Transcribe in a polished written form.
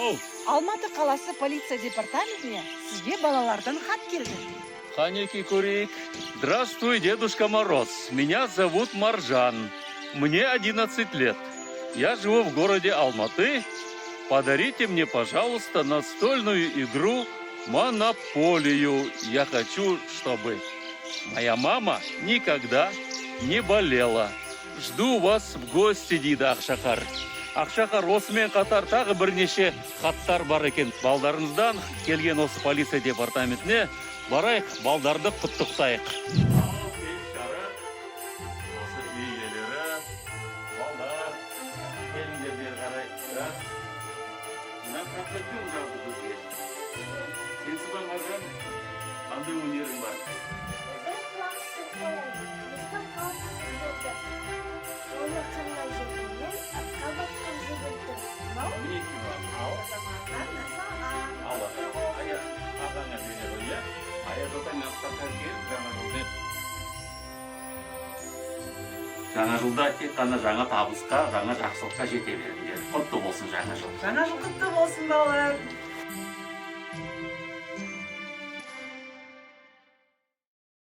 Ау! Алматы қаласы полиция департаментіне сізге балалардан хат келді. Ханеки Курик. Здравствуй, Дедушка Мороз. Меня зовут Маржан. Мне 11 лет. Я живу в городе Алматы. Подарите мне, пожалуйста, настольную игру «Монополию». Я хочу, чтобы моя мама никогда не болела. Жду вас в гости, дейді Ақшақар. Ақшақар, осымен қатар тағы бірнеше хаттар бар екен. Балдарыңыздан келген осы полиция департаментіне барайық, балдарды құттықтайық. Осы үй иелері, балдар, келіңдер бері қарайық. Мына концертін жазды бізге. Сенсіз бе, Маржан? Қандай өнерің бар? Жаңа жылда тек қана жаңа табысқа, жаңа жақсылыққа жете беріңдер. Құтты болсын жаңа жыл. Жаңа жыл құтты болсын, балалар.